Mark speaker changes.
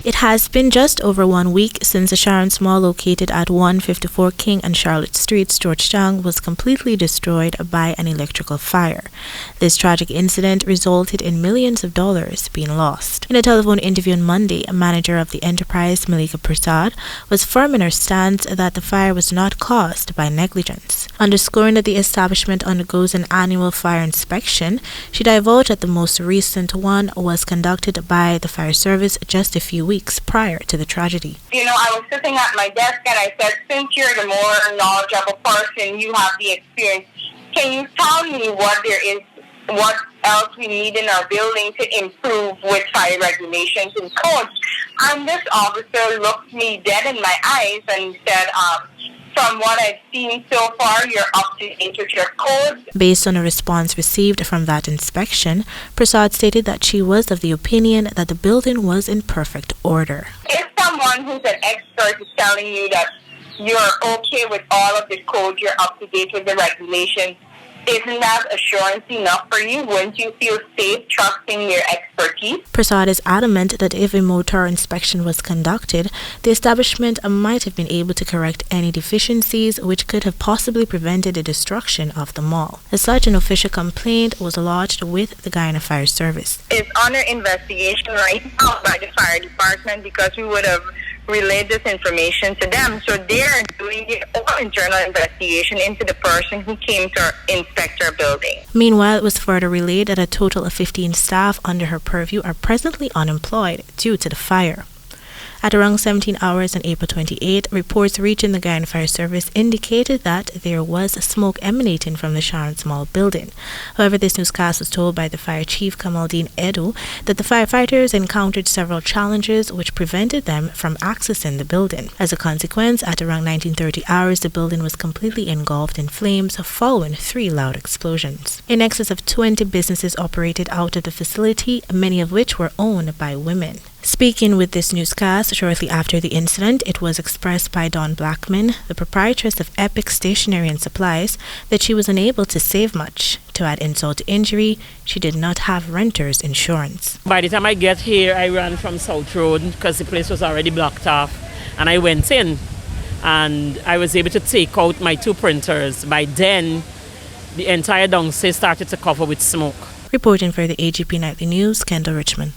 Speaker 1: It has been just over 1 week since the Sharon'S mall located at 154 King and Charlotte Streets, Georgetown, was completely destroyed by an electrical fire. This tragic incident resulted in millions of dollars being lost. In a telephone interview on Monday, a manager of the enterprise, Malika Prasad, was firm in her stance that the fire was not caused by negligence. Underscoring that the establishment undergoes an annual fire inspection, she divulged that the most recent one was conducted by the fire service just a few weeks prior to the tragedy.
Speaker 2: I was sitting at my desk and I said, since you're the more knowledgeable person, you have the experience, can you tell me what else we need in our building to improve with fire regulations and codes? And this officer looked me dead in my eyes and said, from what I've seen so far, you're up to date with your codes.
Speaker 1: Based on a response received from that inspection, Prasad stated that she was of the opinion that the building was in perfect order.
Speaker 2: If someone who's an expert is telling you that you're okay with all of the codes, you're up to date with the regulations, isn't that assurance enough for you? Wouldn't you feel safe trusting your expertise?
Speaker 1: Prasad is adamant that if a motor inspection was conducted, the establishment might have been able to correct any deficiencies which could have possibly prevented the destruction of the mall. As such, an official complaint was lodged with the Guyana Fire Service.
Speaker 2: It's under investigation right now by the fire department because we would have relayed this information to them. So they're doing their own internal investigation into the person who came to inspect our building.
Speaker 1: Meanwhile, it was further relayed that a total of 15 staff under her purview are presently unemployed due to the fire. At around 17 hours on April 28, reports reaching the Guyana Fire Service indicated that there was smoke emanating from the Sharon'S Mall building. However, this newscast was told by the fire chief Kamaldeen Edu that the firefighters encountered several challenges which prevented them from accessing the building. As a consequence, at around 19:30 hours, the building was completely engulfed in flames following 3 loud explosions. In excess of 20 businesses operated out of the facility, many of which were owned by women. Speaking with this newscast shortly after the incident, it was expressed by Dawn Blackman, the proprietress of Epic Stationery and Supplies, that she was unable to save much. To add insult to injury, she did not have renter's insurance.
Speaker 3: By the time I get here, I ran from South Road because the place was already blocked off, and I went in and I was able to take out my 2 printers. By then, the entire downstairs started to cover with smoke.
Speaker 1: Reporting for the AGP Nightly News, Kendell Richmond.